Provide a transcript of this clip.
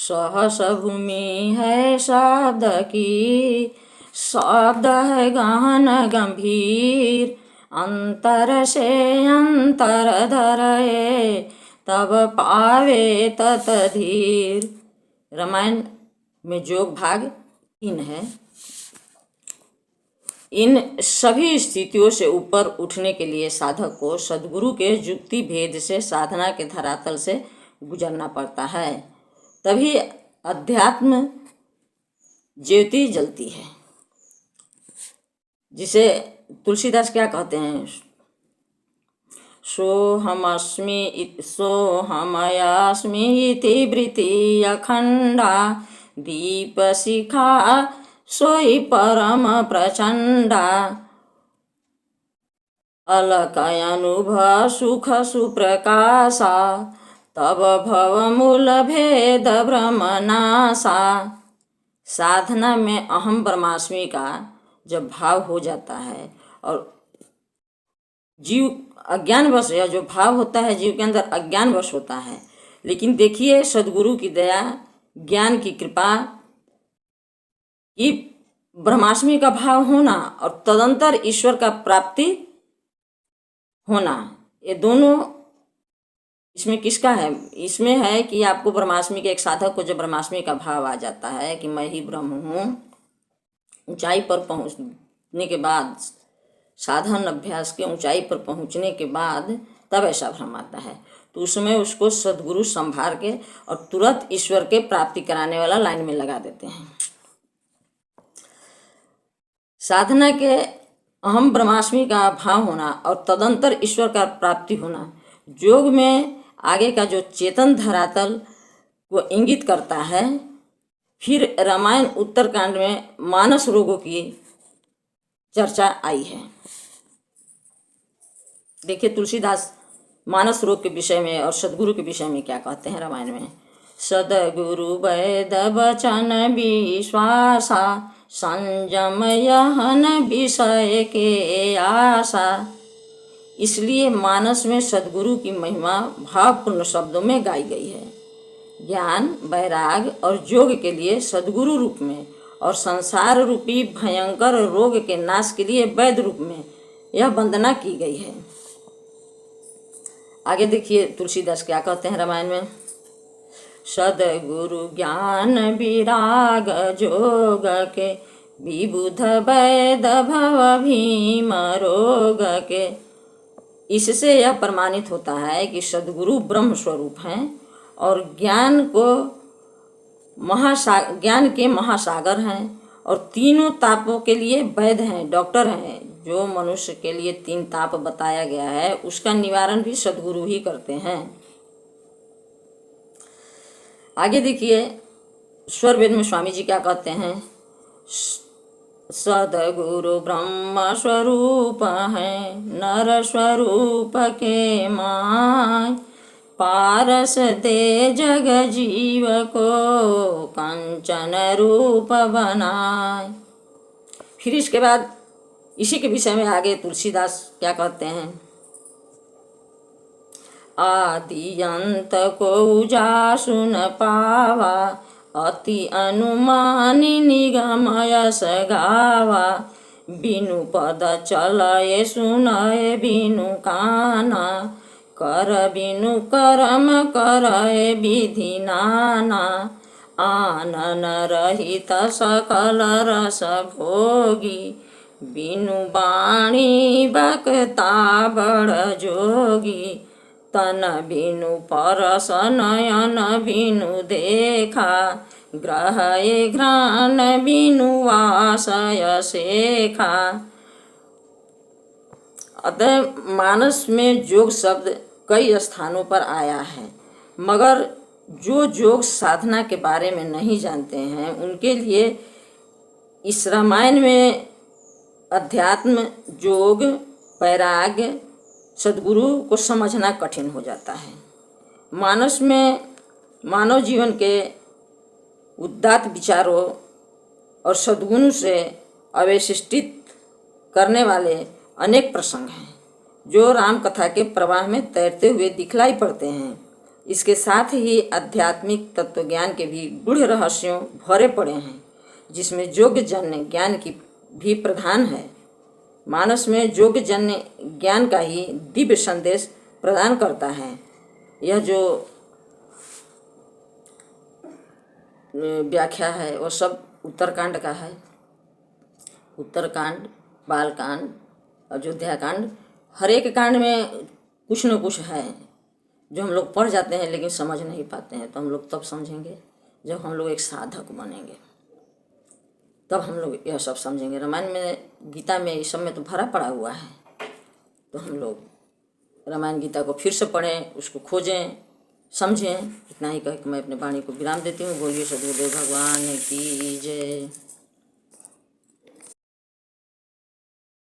सहस भूमि है शब्द की, शब्द है गहन गंभीर। अंतर से अंतर धरे, तब पावे तत धीर। रामायण में जोग भाग 3 है। इन सभी स्थितियों से ऊपर उठने के लिए साधक को सद्गुरु के युक्ति भेद से साधना के धरातल से गुजरना पड़ता है, तभी अध्यात्म ज्योति जलती है। जिसे तुलसीदास क्या कहते हैं, सोहमस्मि इति वृत्ति अखंडा, दीप शिखा सोई परम प्रचंडा। अलकयनुभव सुख सुप्रकाशा, तब भव मूल भेद ब्रह्मनाशा। साधना में अहम ब्रह्मास्मि का जब भाव हो जाता है और जीव अज्ञानवश, या जो भाव होता है जीव के अंदर अज्ञानवश होता है, लेकिन देखिए सद्गुरु की दया, ज्ञान की कृपा कि ब्रह्मास्मि का भाव होना और तदंतर ईश्वर का प्राप्ति होना, ये दोनों इसमें किसका है? इसमें है कि आपको ब्रह्मास्मि के, एक साधक को जब ब्रह्मास्मि का भाव आ जाता है कि मैं ही ब्रह्म हूँ, ऊंचाई पर पहुँचने के बाद, साधन अभ्यास के ऊंचाई पर पहुँचने के बाद तब ऐसा भ्रम आता है, तो उसमें उसको सद्गुरु संभाल के और तुरंत ईश्वर के प्राप्ति कराने वाला लाइन में लगा देते हैं। साधना के अहम ब्रह्मास्मि का भाव होना और तदंतर ईश्वर का प्राप्ति होना योग में आगे का जो चेतन धरातल को इंगित करता है। फिर रामायण उत्तरकांड में मानस रोगों की चर्चा आई है। देखिए तुलसीदास मानस रोग के विषय में और सद्गुरु के विषय में क्या कहते हैं रामायण में। सद्गुरु वैद वचन विश्वासा, संयम यहन विषय के आशा। इसलिए मानस में सद्गुरु की महिमा भावपूर्ण शब्दों में गाई गई है। ज्ञान, वैराग और योग के लिए सद्गुरु रूप में और संसार रूपी भयंकर रोग के नाश के लिए वैद्य रूप में यह वंदना की गई है। आगे देखिए तुलसीदास क्या कहते हैं रामायण में। सद्गुरु ज्ञान विराग जोग के, विबुध वैद भव भीम रोग के। इससे यह प्रमाणित होता है कि सद्गुरु ब्रह्म स्वरूप हैं और ज्ञान के महासागर हैं और तीनों तापों के लिए वैद्य हैं, डॉक्टर हैं। जो मनुष्य के लिए 3 ताप बताया गया है उसका निवारण भी सद्गुरु ही करते हैं। आगे देखिए स्वर वेद में स्वामी जी क्या कहते हैं। सद्गुरु ब्रह्म स्वरूप है, नर स्वरूप के माय। पारस दे जग जीव को, कंचन रूप बनाए। फिर इसके बाद इसी के विषय में आगे तुलसीदास क्या कहते हैं। आदि अंत को उजासु न पावा, अति अनुमानी निगमयस गावा। बिनु पद चलए सुनए बिनु काना, कर बिनु करम करए विधि नाना। आनन रहित सकल रस भोगी, बिनु वाणी बक्ता बड़ जोगी। तन बिनु परस नयन बिनु देखा, ग्रहए घ्राण बिनु वासय सेखा। अतः मानस में योग शब्द कई स्थानों पर आया है, मगर जो योग साधना के बारे में नहीं जानते हैं उनके लिए इस रामायण में अध्यात्म, योग, वैराग्य, सद्गुरु को समझना कठिन हो जाता है। मानस में मानव जीवन के उदात्त विचारों और सद्गुरु से अवशिष्टित करने वाले अनेक प्रसंग हैं जो राम कथा के प्रवाह में तैरते हुए दिखलाई पड़ते हैं। इसके साथ ही आध्यात्मिक तत्वज्ञान के भी गूढ़ रहस्यों भरे पड़े हैं, जिसमें योगजन्य ज्ञान की भी प्रधान है। मानस में योगजन्य ज्ञान का ही दिव्य संदेश प्रदान करता है। यह जो व्याख्या है वो सब उत्तरकांड का है। उत्तरकांड, बालकांड, अयोध्याकांड, हर एक कांड में कुछ न कुछ है जो हम लोग पढ़ जाते हैं लेकिन समझ नहीं पाते हैं। तो हम लोग तब समझेंगे जब हम लोग एक साधक बनेंगे, तब हम लोग यह सब समझेंगे। रामायण में, गीता में, इस सब में तो भरा पड़ा हुआ है। तो हम लोग रामायण गीता को फिर से पढ़ें, उसको खोजें, समझें। इतना ही कह के मैं अपने वाणी को विराम देती हूँ। बोलिए सद्गुरुदेव भगवान की जय।